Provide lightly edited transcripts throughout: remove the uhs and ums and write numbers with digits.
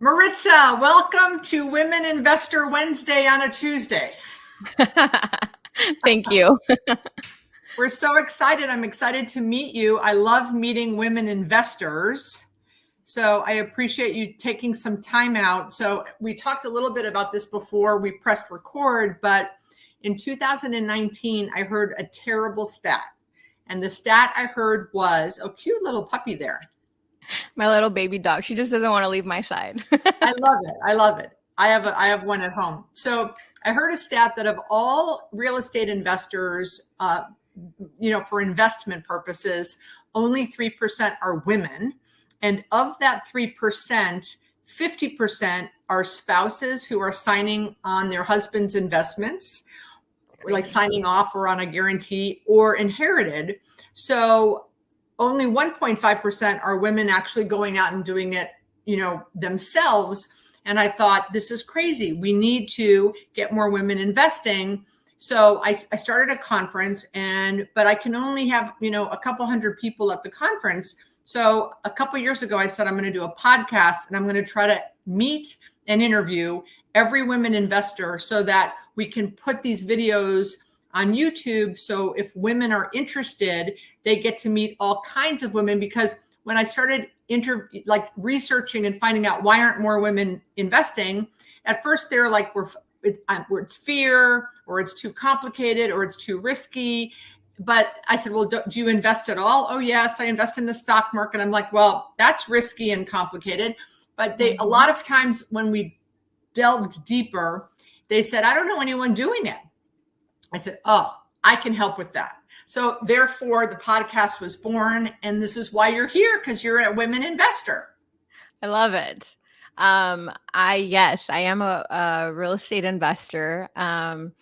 Maritza, welcome to Women Investor Wednesday on a Tuesday. Thank you. We're so excited. I'm excited to meet you. I love meeting women investors. So I appreciate you taking some time out. So we talked a little bit about this before we pressed record, but in 2019, I heard a terrible stat. And the stat I heard was a cute little puppy there. My little baby dog. She just doesn't want to leave my side. I love it. I love it. I have one at home. So I heard a stat that of all real estate investors, for investment purposes, only 3% are women. And of that 3%, 50% are spouses who are signing on their husband's investments, like signing off or on a guarantee, or inherited. So only 1.5% are women actually going out and doing it, themselves. And I thought, this is crazy. We need to get more women investing. So I started a conference, but I can only have, a couple hundred people at the conference. So a couple years ago, I said, I'm going to do a podcast and I'm going to try to meet and interview every women investor so that we can put these videos on YouTube. So if women are interested, they get to meet all kinds of women. Because when I started researching and finding out why aren't more women investing, at first they're like, it's fear, or it's too complicated, or it's too risky. But I said, well, do you invest at all? Oh, yes, I invest in the stock market. I'm like, well, that's risky and complicated. But a lot of times when we delved deeper, they said, I don't know anyone doing it. I said, oh, I can help with that. So therefore, the podcast was born, and this is why you're here, because you're a women investor. I love it. I am a real estate investor. And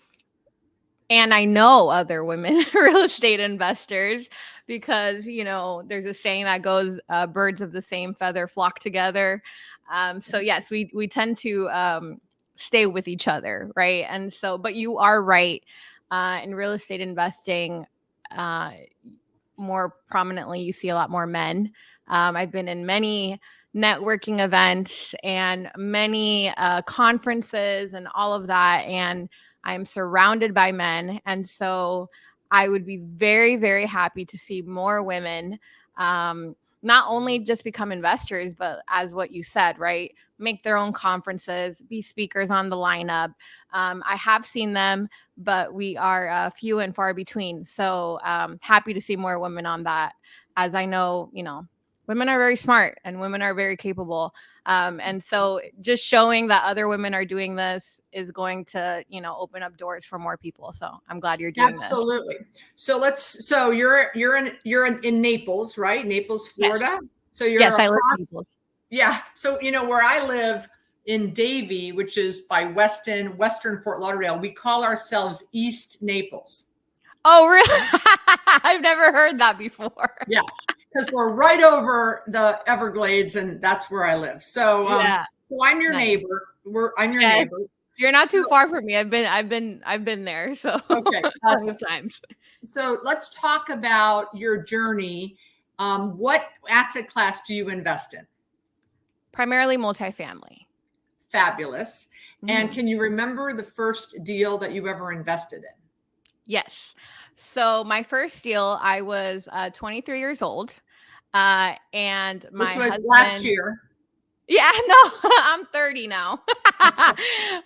I know other women real estate investors because, there's a saying that goes, birds of the same feather flock together. So yes, we tend to stay with each other, right? And so, but you are right. In real estate investing, more prominently, you see a lot more men. I've been in many networking events and many conferences and all of that, and I'm surrounded by men. And so I would be very, very happy to see more women not only just become investors, but as what you said, right? Make their own conferences, be speakers on the lineup. I have seen them, but we are few and far between. So happy to see more women on that, as I know, women are very smart and women are very capable. And so just showing that other women are doing this is going to, open up doors for more people. So I'm glad you're doing this. Absolutely. So you're in Naples, right? Naples, Florida. Yes. So you're yes, I live in Naples. Yeah. So, where I live in Davie, which is by Western Fort Lauderdale, we call ourselves East Naples. Oh, really? I've never heard that before. Yeah. Because we're right over the Everglades, and that's where I live. So, so I'm your neighbor. I'm your neighbor. You're not too far from me. I've been there. So okay, lots of times. So let's talk about your journey. What asset class do you invest in? Primarily multifamily. Fabulous. And can you remember the first deal that you ever invested in? Yes. So my first deal, I was 23 years old, and my Which was husband, last year. Yeah, no, I'm 30 now.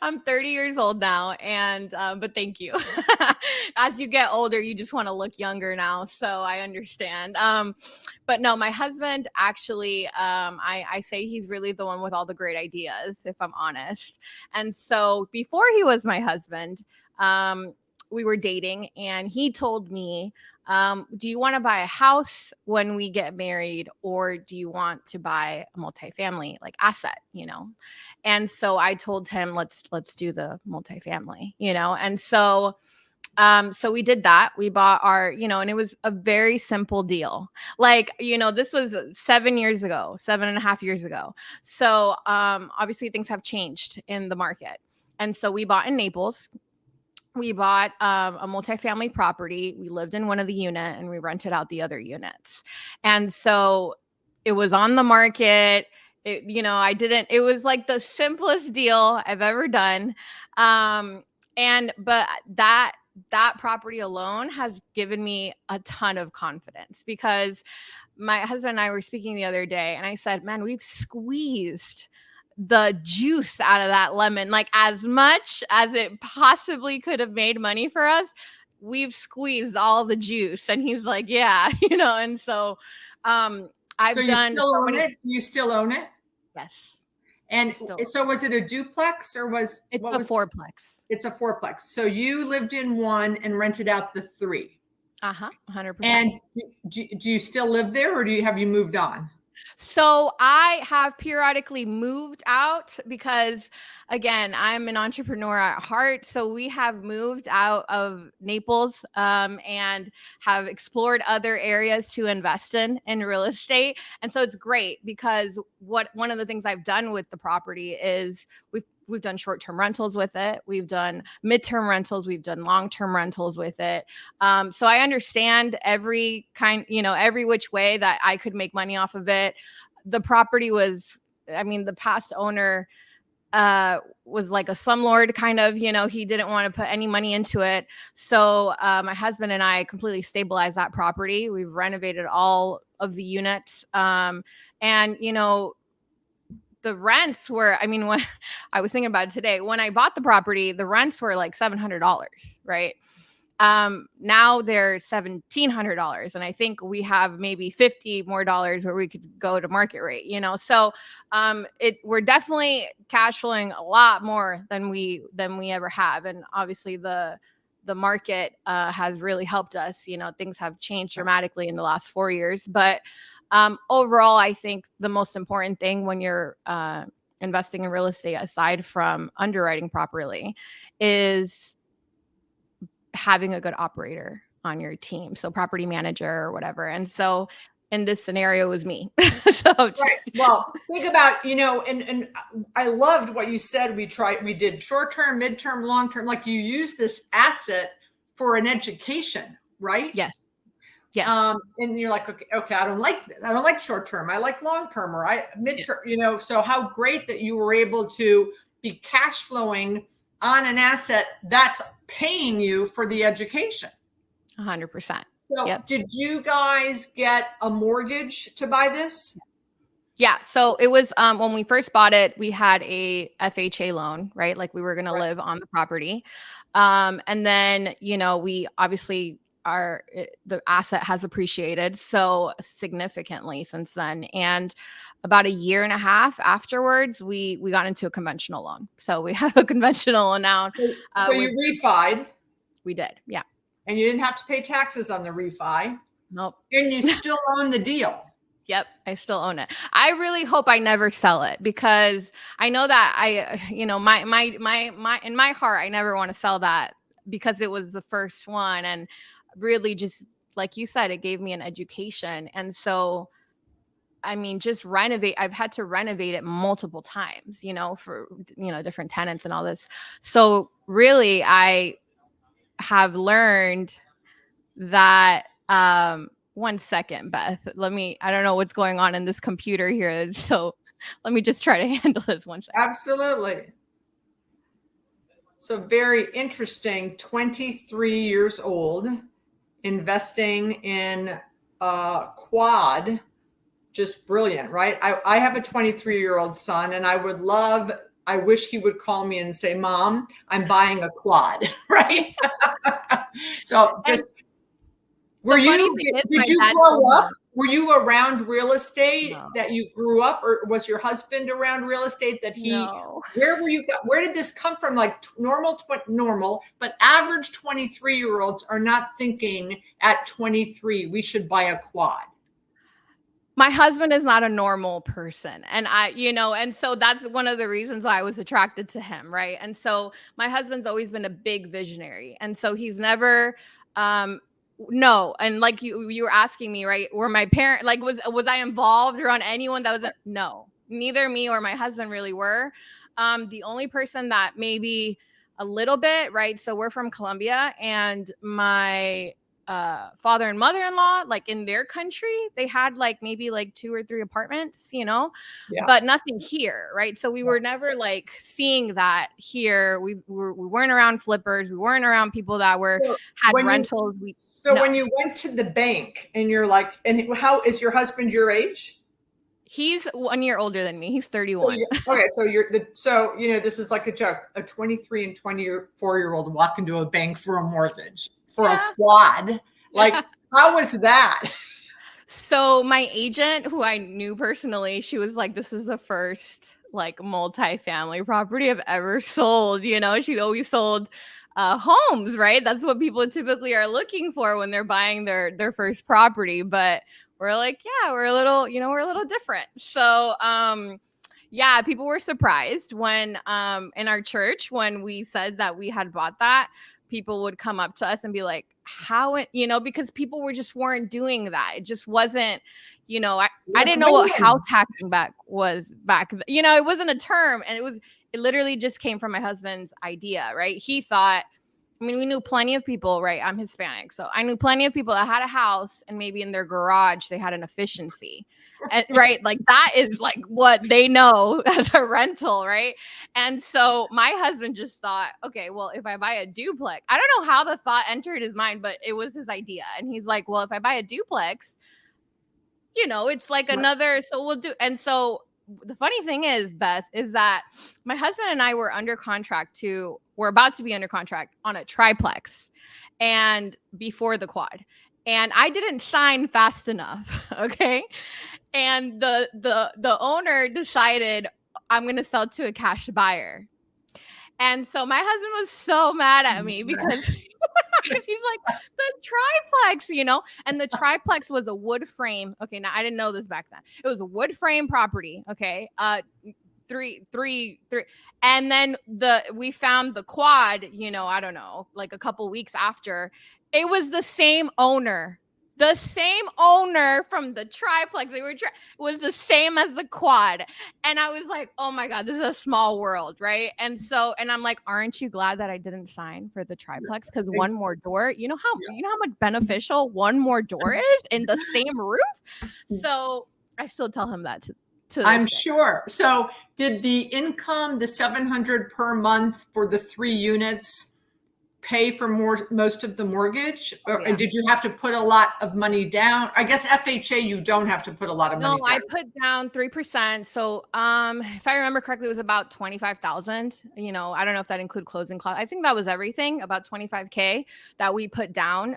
I'm 30 years old now, and but thank you. As you get older, you just want to look younger now, so I understand. But no, my husband actually, I say he's really the one with all the great ideas, if I'm honest. And so before he was my husband, we were dating, and he told me, do you want to buy a house when we get married, or do you want to buy a multifamily asset, And so I told him, let's do the multifamily, And so, so we did that. We bought our, and it was a very simple deal. This was 7 years ago, 7.5 years ago. So, obviously things have changed in the market. And so we bought in Naples. We bought a multifamily property. We lived in one of the units and we rented out the other units. And so it was on the market. it was like the simplest deal I've ever done. But that property alone has given me a ton of confidence, because my husband and I were speaking the other day, and I said, man, we've squeezed the juice out of that lemon, like as much as it possibly could have made money for us. We've squeezed all the juice. And he's like, yeah, and so I've So you done still so own many. it? You still own it? Yes. And Still, so was it a duplex or it's what a was fourplex. it's a fourplex. So you lived in one and rented out the three. 100%. And do you still live there, or have you moved on? So I have periodically moved out because, again, I'm an entrepreneur at heart. So we have moved out of Naples, and have explored other areas to invest in real estate. And so it's great, because one of the things I've done with the property is we've done short-term rentals with it. We've done midterm rentals. We've done long-term rentals with it. So I understand every which way that I could make money off of it. The property was, the past owner was like a slumlord kind of, he didn't want to put any money into it. So my husband and I completely stabilized that property. We've renovated all of the units. And the rents were, when I was thinking about it today, when I bought the property, the rents were like $700, right? Now they're $1,700. And I think we have maybe $50 more where we could go to market rate, So we're definitely cash flowing a lot more than we ever have. And obviously the market has really helped us. Things have changed dramatically in the last 4 years. But overall, I think the most important thing when you're investing in real estate, aside from underwriting properly, is having a good operator on your team. So property manager or whatever. And so in this scenario, it was me. Right. Well, think about, and I loved what you said. We did short-term, midterm, long-term, like you use this asset for an education, right? Yes. Yes. And you're like, okay, I don't like short-term. I like long-term, or midterm, so how great that you were able to be cash flowing on an asset that's paying you for the education. 100%. So Yep. Did you guys get a mortgage to buy this? Yeah. So it was, when we first bought it, we had a FHA loan, right? Like we were going to live on the property. And then, we obviously the asset has appreciated so significantly since then. And about a year and a half afterwards, we got into a conventional loan. So we have a conventional loan now. So you refied. We did. Yeah. And you didn't have to pay taxes on the refi. Nope. And you still own the deal. Yep, I still own it. I really hope I never sell it, because I know that my in my heart, I never want to sell that, because it was the first one, and really, just like you said, it gave me an education. And so, just renovate. I've had to renovate it multiple times, for different tenants and all this. So really, I have learned that. 1 second, Beth. I don't know what's going on in this computer here. So let me just try to handle this 1 second. Absolutely. So very interesting. 23 years old, investing in a quad. Just brilliant, right? I have a 23-year-old son, and I wish he would call me and say, Mom, I'm buying a quad, right? So just, did you grow up? Were you around real estate that you grew up, or was your husband around real estate that No. Where did this come from? Like normal, but average 23-year-olds are not thinking at 23, we should buy a quad. My husband is not a normal person. And and so that's one of the reasons why I was attracted to him. Right. And so my husband's always been a big visionary. And so he's never, no. And like you were asking me, right? Were my parents, like, was I involved around anyone that was, no, neither me or my husband really were. The only person that maybe a little bit, right? So we're from Colombia, and my father and mother-in-law, like in their country, they had like maybe like 2 or 3 apartments, Yeah. but nothing here, right? So we were never like seeing that here. We weren't around flippers. We weren't around people that So had when you rentals. so when you went to the bank and you're like, and how is your husband your age? He's 1 year older than me. He's So 31. okay, this is like a joke. A 23 and 24-year-old walk into a bank for a mortgage for a Yeah. quad. Like, how was that? So my agent, who I knew personally, she was like, "This is the first like multi-family property I've ever sold." She always sold homes, right? That's what people typically are looking for when they're buying their first property. But we're like, yeah, we're a little different. So yeah, people were surprised when in our church when we said that we had bought that. People would come up to us and be like, how because people weren't doing that. It just wasn't, I Like didn't know what when? house hacking it wasn't a term, and it literally just came from my husband's idea, right? He thought, we knew plenty of people, right? I'm Hispanic. So I knew plenty of people that had a house and maybe in their garage, they had an efficiency, and, right? Like that is like what they know as a rental, right? And so my husband just thought, okay, well, if I buy a duplex, I don't know how the thought entered his mind, but it was his idea. And he's like, well, if I buy a duplex, it's like another, so we'll do. And so the funny thing is, Beth, is that my husband and I we're about to be under contract on a triplex and before the quad. And I didn't sign fast enough. Okay. And the owner decided I'm going to sell to a cash buyer. And so my husband was so mad at me because he's like, the triplex, and the triplex was a wood frame. Okay, now I didn't know this back then. It was a wood frame property. Okay, three, and then we found the quad. I don't know, like a couple weeks after. It was the same owner. The same owner from the triplex. Was the same as the quad. And I was like, oh my God, this is a small world, right? And I'm like, aren't you glad that I didn't sign for the triplex? Because one more door, you know how much beneficial one more door is in the same roof? So I still tell him that to I'm this day. sure. So did the income, the 700 per month for the 3 units, pay for most of the mortgage, or did you have to put a lot of money down? I guess FHA, you don't have to put a lot of money down. I put down 3%. So if I remember correctly, it was about 25,000. I don't know if that included closing costs. I think that was everything, about 25K that we put down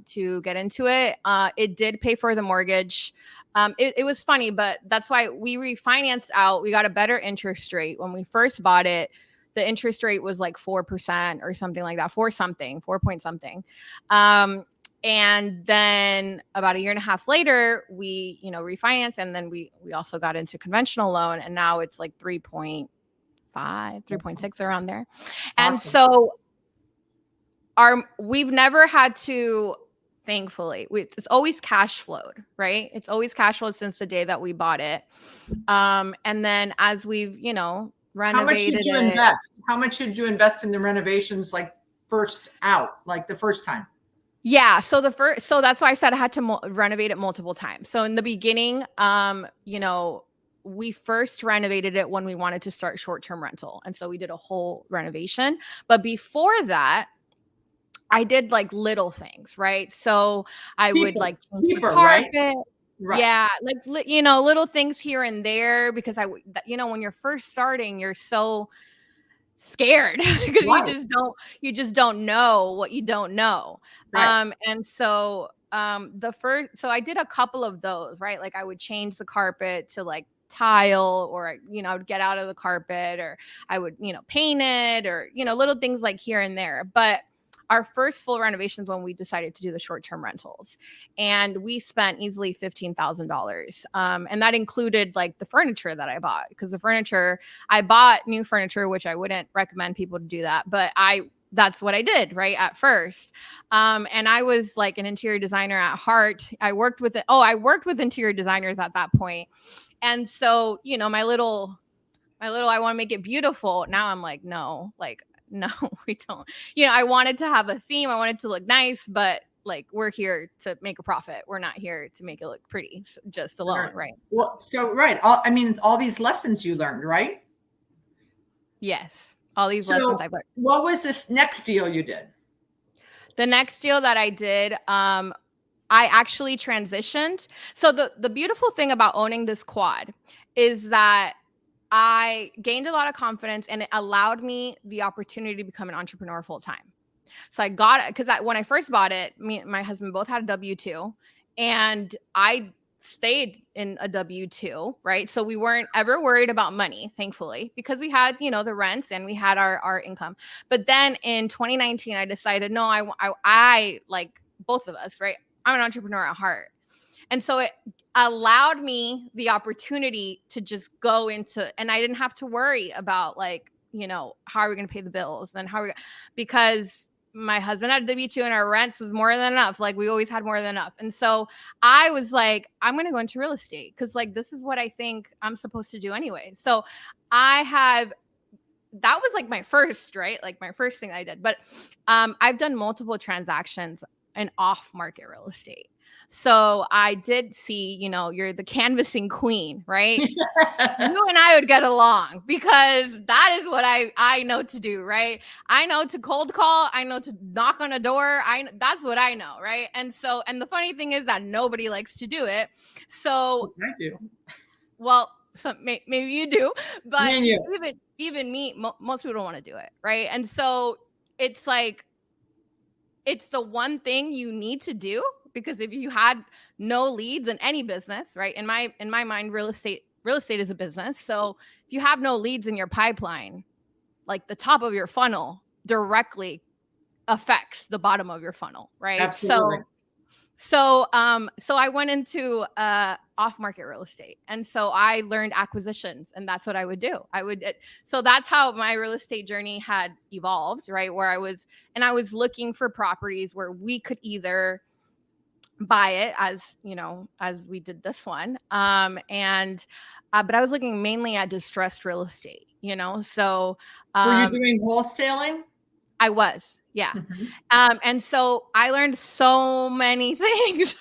to get into it. It did pay for the mortgage. It was funny, but that's why we refinanced out. We got a better interest rate when we first bought it. The interest rate was like 4% or something like that, 4 point something. And then about a year and a half later, we, refinanced, and then we also got into conventional loan, and now it's like 3.5, 3.6 around there. And so we've never had to, thankfully, it's always cash flowed, right? It's always cash flowed since the day that we bought it. And then as we've, renovated. How much did you invest? How much did you invest in the renovations, like the first time? Yeah. So that's why I said I had to renovate it multiple times. So in the beginning, we first renovated it when we wanted to start short-term rental. And so we did a whole renovation. But before that, I did like little things, right? So I would like change the carpet. Right? Yeah, like little things here and there, because when you're first starting, you're so scared because you just don't know what you don't know. Right. And so so I did a couple of those, right? Like I would change the carpet to like tile, or I would get out of the carpet, or I would paint it, or little things like here and there. But our first full renovations when we decided to do the short-term rentals, and we spent easily $15,000. And that included like the furniture that I bought, because I bought new furniture, which I wouldn't recommend people to do that, but that's what I did right at first. And I was like an interior designer at heart. I worked with interior designers at that point. And so, my little, I want to make it beautiful. Now I'm like, no, we don't. I wanted to have a theme. I wanted to look nice, but like we're here to make a profit. We're not here to make it look pretty just alone, right? Well, so right. All these lessons you learned, right? Yes. All these lessons So I've learned. what was this next deal you did? The next deal that I did, I actually transitioned. So the beautiful thing about owning this quad is that I gained a lot of confidence and it allowed me the opportunity to become an entrepreneur full time. So I got it because when I first bought it, me and my husband both had a W-2, and I stayed in a W-2, right? So we weren't ever worried about money, thankfully, because we had, the rents and we had our income. But then in 2019, I decided, no, I like both of us, right? I'm an entrepreneur at heart. And so it allowed me the opportunity to just go into, and I didn't have to worry about like, how are we going to pay the bills and because my husband had a W-2 and our rents was more than enough. Like we always had more than enough. And so I was like, I'm going to go into real estate because like, this is what I think I'm supposed to do anyway. So that was like my first, right? Like my first thing I did, but I've done multiple transactions in off market real estate. So I did see, you're the canvassing queen, right? You and I would get along because that is what I know to do, right? I know to cold call. I know to knock on a door. That's what I know, right? And the funny thing is that nobody likes to do it. So I do. Well, maybe you do, but Me even me, most people don't want to do it, right? And so it's like it's the one thing you need to do because if you had no leads in any business, right? In my mind, real estate is a business. So if you have no leads in your pipeline, like the top of your funnel directly affects the bottom of your funnel, right? Absolutely. So I went into off-market real estate, and so I learned acquisitions, and that's what I would do. So that's how my real estate journey had evolved, right? Where I was looking for properties where we could either buy it as we did this one, but I was looking mainly at distressed real estate, So were you doing wholesaling? I was, yeah. Mm-hmm. And so I learned so many things.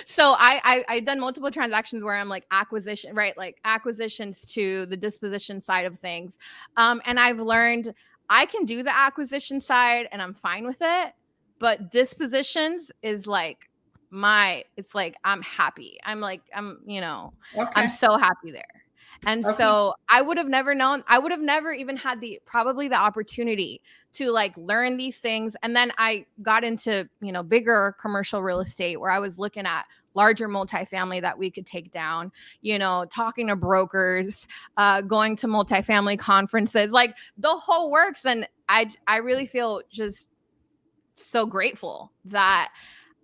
So I done multiple transactions where I'm like acquisition, right? Like acquisitions to the disposition side of things. And I've learned I can do the acquisition side and I'm fine with it. But dispositions is like it's like I'm happy. Okay. I'm so happy there. And so I would have never known, I would have never even had probably the opportunity to like learn these things. And then I got into, bigger commercial real estate where I was looking at larger multifamily that we could take down, talking to brokers, going to multifamily conferences, like the whole works. And I really feel just so grateful that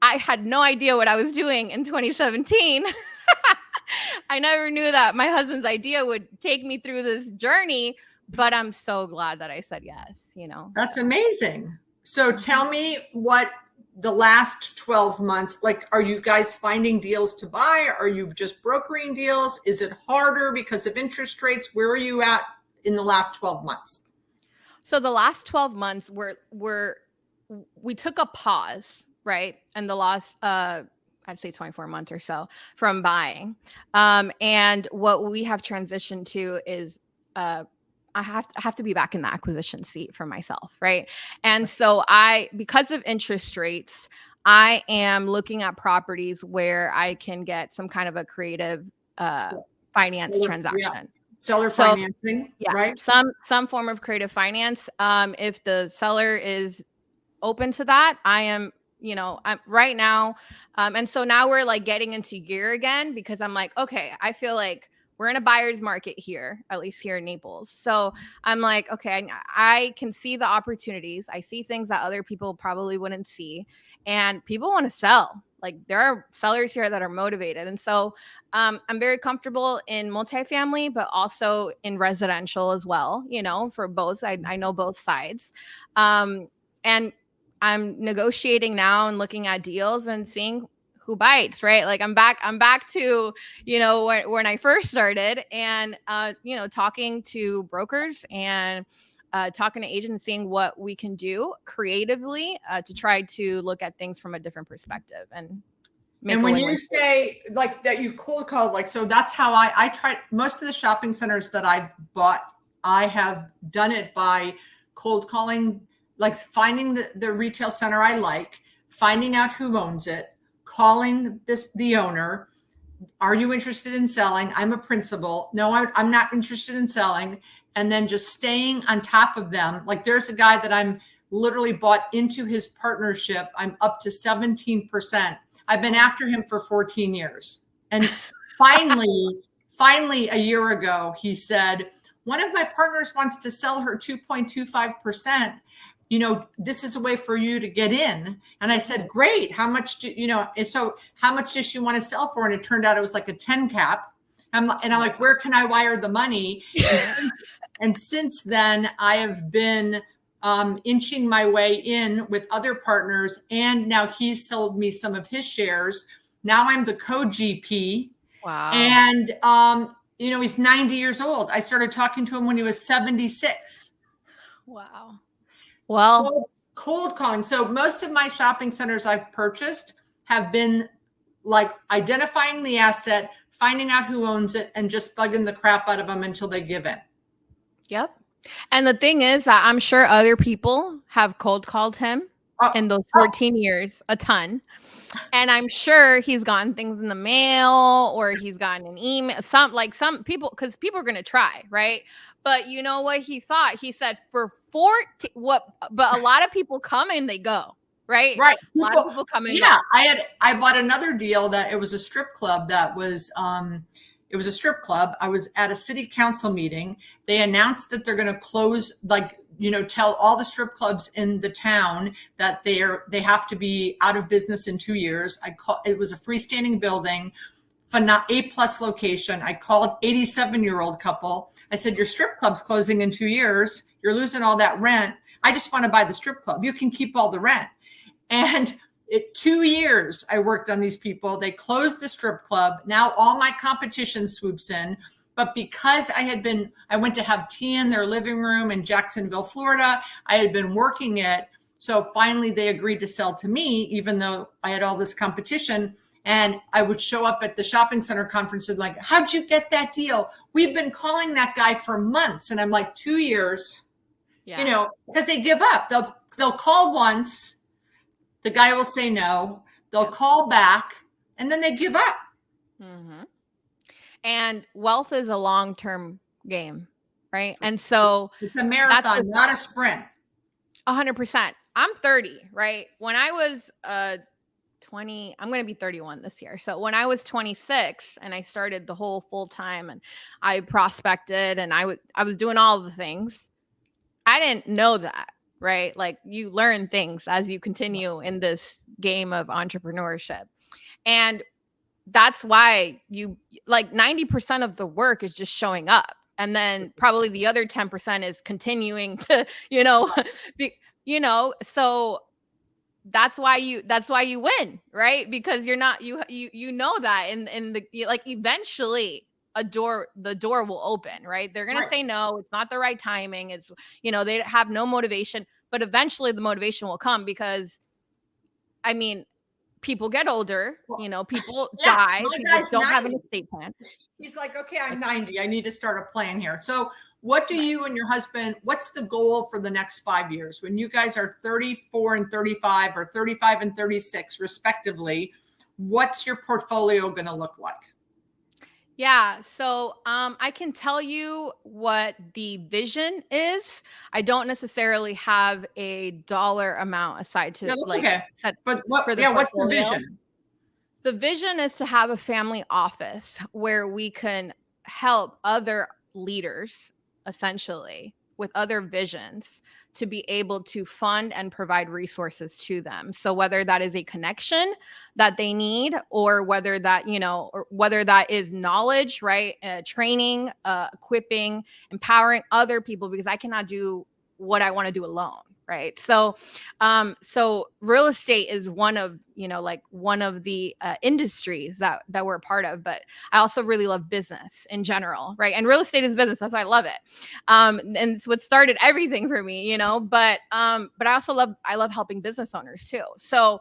I had no idea what I was doing in 2017. I never knew that my husband's idea would take me through this journey, but I'm so glad that I said yes, That's amazing. So tell me what the last 12 months, like, are you guys finding deals to buy? Are you just brokering deals? Is it harder because of interest rates? Where are you at in the last 12 months? So the last 12 months we took a pause, right? And the last, I'd say 24 months or so from buying. And what we have transitioned to is I have to be back in the acquisition seat for myself, right? And so because of interest rates, I am looking at properties where I can get some kind of a creative finance transaction. Yeah. Seller financing, yeah, right? Some form of creative finance. If the seller is open to that, I am, I'm right now. And so now we're like getting into gear again because I'm like, okay, I feel like we're in a buyer's market here, at least here in Naples. So I'm like, okay, I can see the opportunities. I see things that other people probably wouldn't see, and people want to sell. Like there are sellers here that are motivated. And so I'm very comfortable in multifamily, but also in residential as well, for both. I know both sides. And I'm negotiating now and looking at deals and seeing who bites, right? Like I'm back to, when I first started and, talking to brokers and talking to agents and seeing what we can do creatively to try to look at things from a different perspective and make And a when win-win. you say like that, you cold call, like, so that's how I try. Most of the shopping centers that I've bought, I have done it by cold calling, like finding the retail center I like, finding out who owns it, calling the owner. Are you interested in selling? I'm a principal. No, I'm not interested in selling. And then just staying on top of them. Like there's a guy that I'm literally bought into his partnership. I'm up to 17%. I've been after him for 14 years. And finally, a year ago, he said, one of my partners wants to sell her 2.25%. This is a way for you to get in. And I said, great. How much and so how much does she want to sell for? And it turned out it was like a 10 cap. I'm like, where can I wire the money? And since then, I have been inching my way in with other partners. And now he's sold me some of his shares. Now I'm the co-GP. Wow. And, he's 90 years old. I started talking to him when he was 76. Wow. Well, cold calling. So most of my shopping centers I've purchased have been like identifying the asset, finding out who owns it, and just bugging the crap out of them until they give in. Yep. And the thing is that I'm sure other people have cold called him in those 14 years, a ton. And I'm sure he's gotten things in the mail or he's gotten an email, some people, because people are going to try, right? But you know what he thought? He said for 14, but a lot of people come and they go, right? Right. A lot of people come and go. I bought another deal that it was a strip club that was, it was a strip club. I was at a city council meeting. They announced that they're going to close, tell all the strip clubs in the town that they have to be out of business in 2 years. It was a freestanding building, A+ location. I called 87-year-old couple. I said, your strip club's closing in 2 years. You're losing all that rent. I just want to buy the strip club. You can keep all the rent. And 2 years I worked on these people. They closed the strip club. Now all my competition swoops in. But because I went to have tea in their living room in Jacksonville, Florida. I had been working it. So finally they agreed to sell to me, even though I had all this competition. And I would show up at the shopping center conference and like, how'd you get that deal? We've been calling that guy for months. And I'm like, 2 years, because they give up. They'll call once. The guy will say no. They'll call back and then they give up. Mm-hmm. And wealth is a long-term game, right? And so it's a marathon, not a sprint. 100%. I'm 30, right? When I was 20, I'm going to be 31 this year. So when I was 26 and I started the whole full time and I prospected and I was doing all the things, I didn't know that, right? Like you learn things as you continue in this game of entrepreneurship. And that's why 90% of the work is just showing up. And then probably the other 10% is continuing to, so that's why you win, right? Because you're not, you know that in the, eventually the door will open, right? They're going to say, no, it's not the right timing. It's, they have no motivation, but eventually the motivation will come because people get older, people die, people don't 90. Have an estate plan. He's like, okay, I'm 90. I need to start a plan here. So what do you and your husband, what's the goal for the next 5 years? When you guys are 34 and 35 or 35 and 36 respectively, what's your portfolio going to look like? Yeah. So I can tell you what the vision is. I don't necessarily have a dollar amount aside to okay. But what's the vision? The vision is to have a family office where we can help other leaders, essentially, with other visions to be able to fund and provide resources to them. So whether that is a connection that they need or whether that, or whether that is knowledge, right? Training, equipping, empowering other people, because I cannot do what I want to do alone, right? So real estate is one of, like one of the industries that we're a part of, but I also really love business in general, right? And real estate is business. That's why I love it. And it's what started everything for me, but I also love helping business owners too. So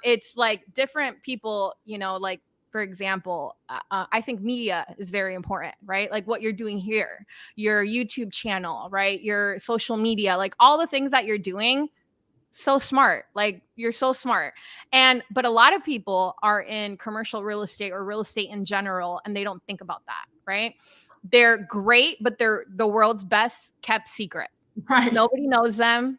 it's like different people, like, for example, I think media is very important, right? Like what you're doing here, your YouTube channel, right? Your social media, like all the things that you're doing. So smart. Like you're so smart. But a lot of people are in commercial real estate or real estate in general, and they don't think about that, right? They're great, but they're the world's best kept secret. Right. Nobody knows them.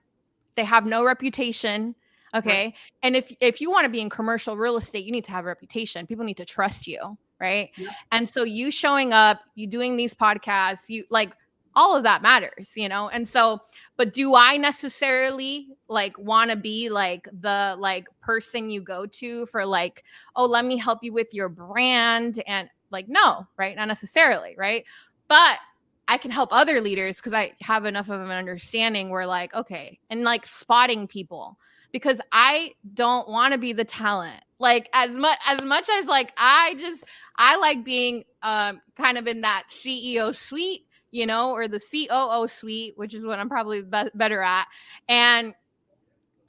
They have no reputation. Okay. Right. And if you want to be in commercial real estate, you need to have a reputation. People need to trust you. Right. Yeah. And so you showing up, you doing these podcasts, you like all of that matters, And so, but do I necessarily like want to be like the like person you go to for like, oh, let me help you with your brand? And like, no, right. Not necessarily. Right. But I can help other leaders because I have enough of an understanding where like, okay, and like spotting people, because I don't want to be the talent. Like as much as like, I like being kind of in that CEO suite, or the COO suite, which is what I'm probably better at. And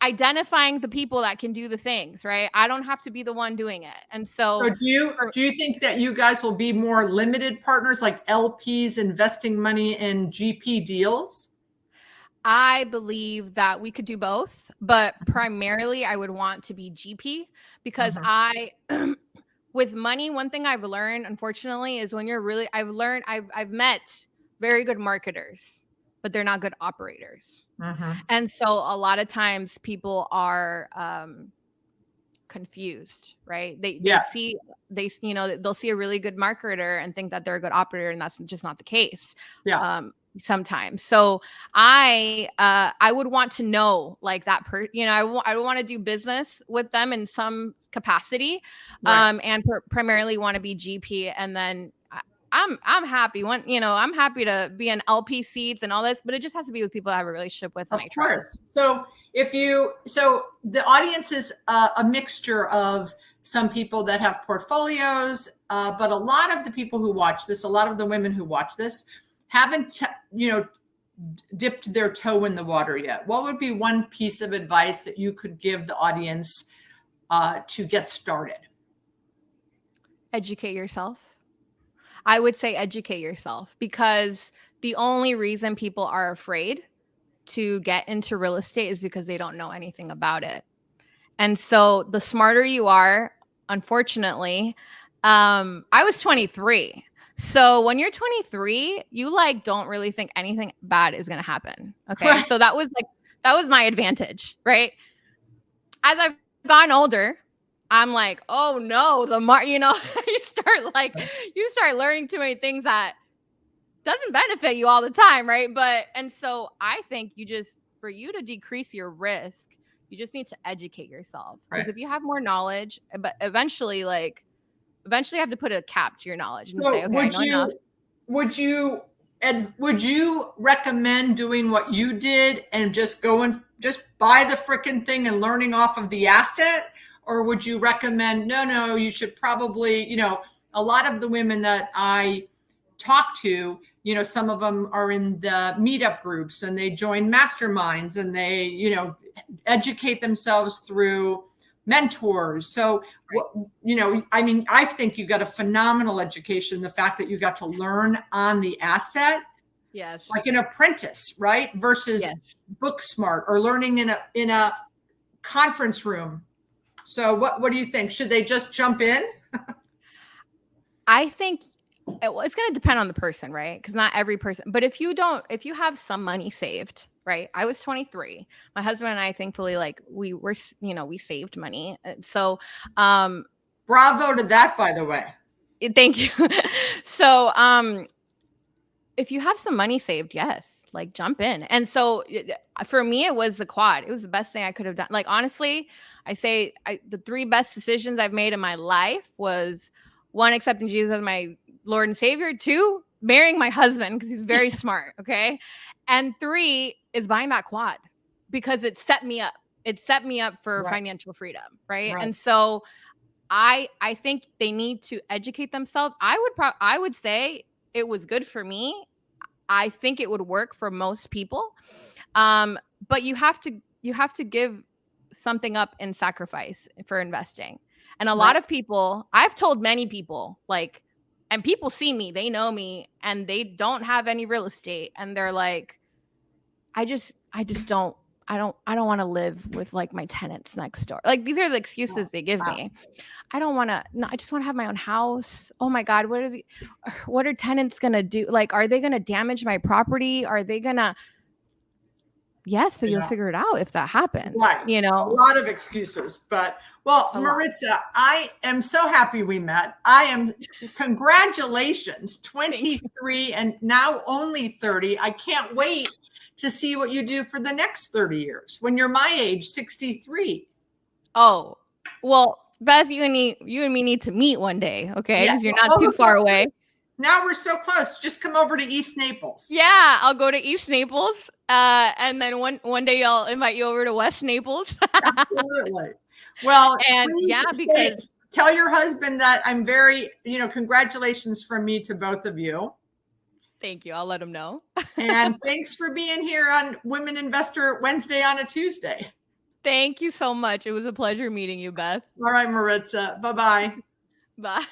identifying the people that can do the things, right? I don't have to be the one doing it. And so do you think that you guys will be more limited partners, like LPs investing money in GP deals? I believe that we could do both, but primarily I would want to be GP because with money, one thing I've learned, unfortunately, is when you're really, I've met very good marketers, but they're not good operators. And so a lot of times people are confused, right? They'll see a really good marketer and think that they're a good operator, and that's just not the case. Sometimes. So I would want to know like that I would want to do business with them in some capacity, and primarily want to be GP. And then I'm happy when, I'm happy to be in LP seats and all this, but it just has to be with people I have a relationship with. Of course. So so the audience is a mixture of some people that have portfolios, but a lot of the people who watch this, a lot of the women who watch this haven't, dipped their toe in the water yet. What would be one piece of advice that you could give the audience to get started? Educate yourself. I would say educate yourself, because the only reason people are afraid to get into real estate is because they don't know anything about it. And so the smarter you are, unfortunately, I was 23. So when you're 23, you like don't really think anything bad is going to happen. Okay. Right. So that was my advantage, right? As I've gotten older, I'm like, oh no, you start learning too many things that doesn't benefit you all the time, right? And so I think for you to decrease your risk, you just need to educate yourself. Because if you have more knowledge, but eventually you have to put a cap to your knowledge and say, okay, I know enough. Would you recommend doing what you did and just buy the freaking thing and learning off of the asset? Or would you recommend, no, you should probably, a lot of the women that I talk to, some of them are in the meetup groups and they join masterminds and they, educate themselves through mentors. So, I think you got a phenomenal education. The fact that you got to learn on the asset, yes, like an apprentice, right? Versus book smart or learning in a conference room. So what do you think? Should they just jump in? I think it's going to depend on the person, right? Because not every person, but if you have some money saved, right? I was 23. My husband and I, thankfully, like we saved money. So, bravo to that, by the way. Thank you. So, if you have some money saved, yes, like jump in. And so for me, it was the quad. It was the best thing I could have done. Like, honestly, I say the 3 best decisions I've made in my life was 1, accepting Jesus as my Lord and Savior. 2, marrying my husband because he's very smart. Okay. And 3 is buying that quad. because it set me up. It set me up for Right. financial freedom, right? Right. And so I think they need to educate themselves. I would say it was good for me. I think it would work for most people. But you have to give something up in sacrifice for investing. And a lot Right. of people, I've told many people, like, and people see me, they know me, and they don't have any real estate, and they're like, I just don't I don't want to live with like my tenants next door. Like, these are the excuses they give Wow. me. I don't want to. No, I just want to have my own house. Oh my God, what are tenants gonna do? Like, are they gonna damage my property? Are they gonna? Yes, but you'll Yeah. figure it out if that happens. Right. You A know, lot of excuses, but well, a lot. Maritza, I am so happy we met. Congratulations, Thank you. 23 and now only 30. I can't wait to see what you do for the next 30 years when you're my age, 63. Oh, well, Beth, you and me need to meet one day, okay? Yeah. Because you're not Oh, too far away. now we're so close. Just come over to East Naples. Yeah, I'll go to East Naples, and then one day I'll invite you over to West Naples. Absolutely. Well, And please yeah, because tell your husband that I'm very, congratulations from me to both of you. thank you. I'll let him know. And thanks for being here on Women Investor Wednesday on a Tuesday. Thank you so much. It was a pleasure meeting you, Beth. All right, Maritza. Bye-bye. Bye.